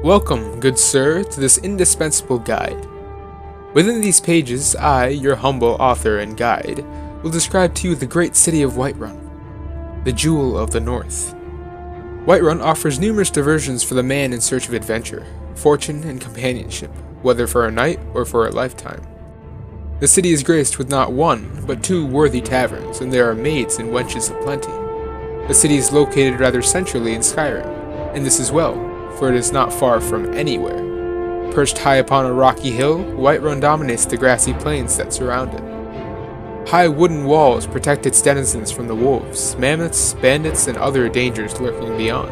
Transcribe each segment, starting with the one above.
Welcome, good sir, to this indispensable guide. Within these pages, I, your humble author and guide, will describe to you the great city of Whiterun, the jewel of the north. Whiterun offers numerous diversions for the man in search of adventure, fortune, and companionship, whether for a night or for a lifetime. The city is graced with not one, but two worthy taverns, and there are maids and wenches aplenty. The city is located rather centrally in Skyrim, and this is well, for it is not far from anywhere. Perched high upon a rocky hill, Whiterun dominates the grassy plains that surround it. High wooden walls protect its denizens from the wolves, mammoths, bandits, and other dangers lurking beyond.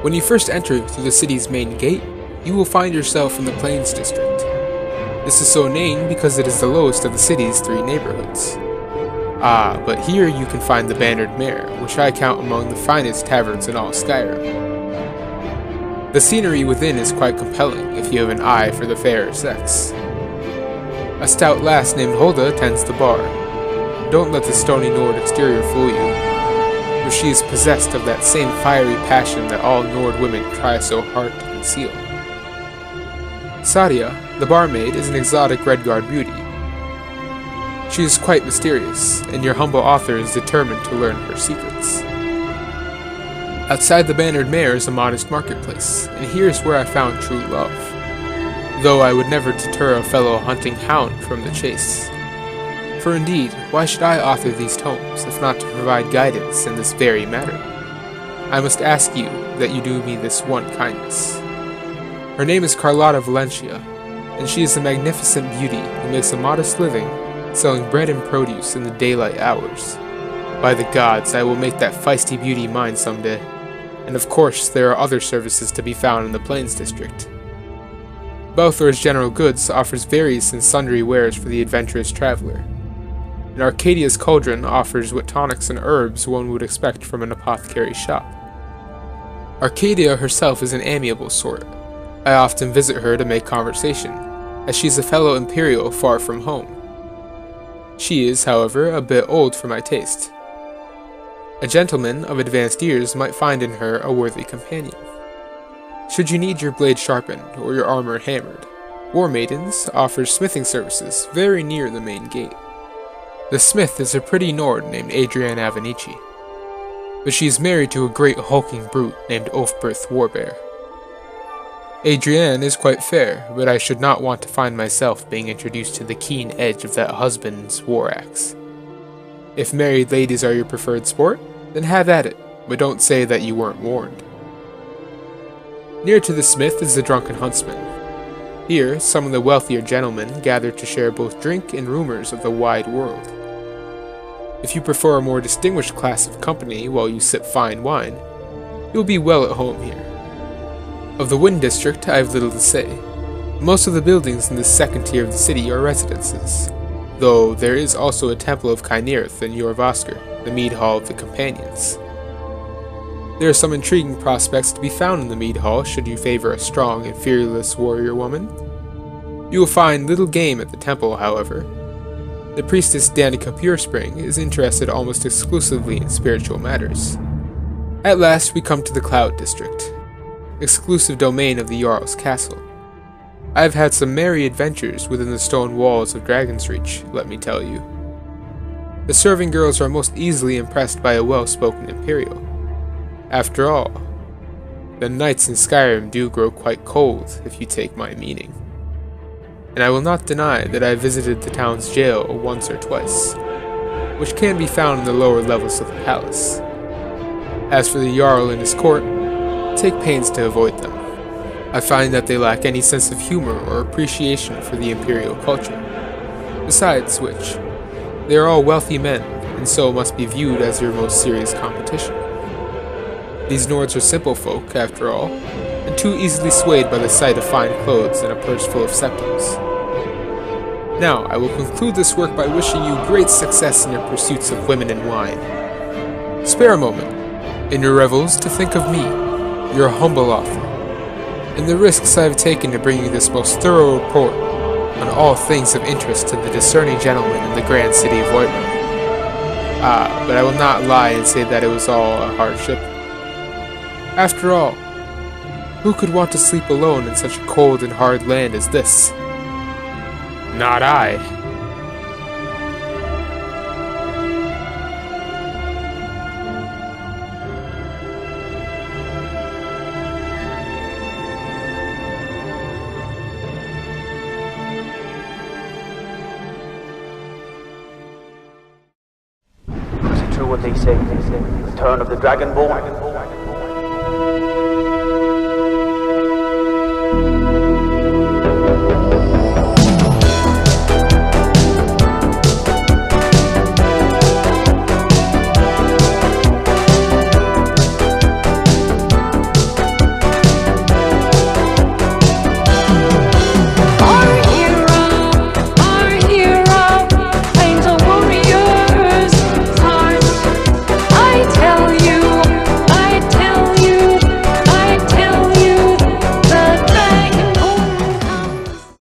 When you first enter through the city's main gate, you will find yourself in the Plains District. This is so named because it is the lowest of the city's three neighborhoods. But here you can find the Bannered Mare, which I count among the finest taverns in all Skyrim. The scenery within is quite compelling if you have an eye for the fairer sex. A stout lass named Hulda tends the bar. Don't let the stony Nord exterior fool you, for she is possessed of that same fiery passion that all Nord women try so hard to conceal. Sadia, the barmaid, is an exotic Redguard beauty. She is quite mysterious, and your humble author is determined to learn her secrets. Outside the Bannered Mare is a modest marketplace, and here's where I found true love, though I would never deter a fellow hunting hound from the chase. For indeed, why should I author these tomes, if not to provide guidance in this very matter? I must ask you that you do me this one kindness. Her name is Carlotta Valencia, and she is a magnificent beauty who makes a modest living selling bread and produce in the daylight hours. By the gods, I will make that feisty beauty mine someday. And of course, there are other services to be found in the Plains District. Balthor's General Goods offers various and sundry wares for the adventurous traveler. And Arcadia's Cauldron offers what tonics and herbs one would expect from an apothecary's shop. Arcadia herself is an amiable sort. I often visit her to make conversation, as she's a fellow Imperial far from home. She is, however, a bit old for my taste. A gentleman of advanced years might find in her a worthy companion. Should you need your blade sharpened or your armor hammered, War Maidens offers smithing services very near the main gate. The smith is a pretty Nord named Adrienne Avenici, but she is married to a great hulking brute named Ulfberth Warbear. Adrienne is quite fair, but I should not want to find myself being introduced to the keen edge of that husband's war axe. If married ladies are your preferred sport, then have at it, but don't say that you weren't warned. Near to the smith is the Drunken Huntsman. Here, some of the wealthier gentlemen gather to share both drink and rumors of the wide world. If you prefer a more distinguished class of company while you sip fine wine, you'll be well at home here. Of the Wind District, I have little to say. Most of the buildings in this second tier of the city are residences, though there is also a Temple of Kynirth in Jorrvaskr, the Mead Hall of the Companions. There are some intriguing prospects to be found in the Mead Hall should you favor a strong and fearless warrior woman. You will find little game at the temple, however. The priestess Danica Purespring is interested almost exclusively in spiritual matters. At last we come to the Cloud District, exclusive domain of the Jarl's castle. I have had some merry adventures within the stone walls of Dragon's Reach, let me tell you. The serving girls are most easily impressed by a well-spoken Imperial. After all, the nights in Skyrim do grow quite cold, if you take my meaning. And I will not deny that I visited the town's jail once or twice, which can be found in the lower levels of the palace. As for the Jarl and his court, take pains to avoid them. I find that they lack any sense of humor or appreciation for the Imperial culture. Besides which, they are all wealthy men, and so must be viewed as your most serious competition. These Nords are simple folk, after all, and too easily swayed by the sight of fine clothes and a purse full of septims. Now, I will conclude this work by wishing you great success in your pursuits of women and wine. Spare a moment, in your revels, to think of me, your humble author, and the risks I have taken to bring you this most thorough report on all things of interest to the discerning gentleman in the grand city of Whiterun. But I will not lie and say that it was all a hardship. After all, Who could want to sleep alone in such a cold and hard land as this? Not I. Is it true what they say? Return of the Dragonborn?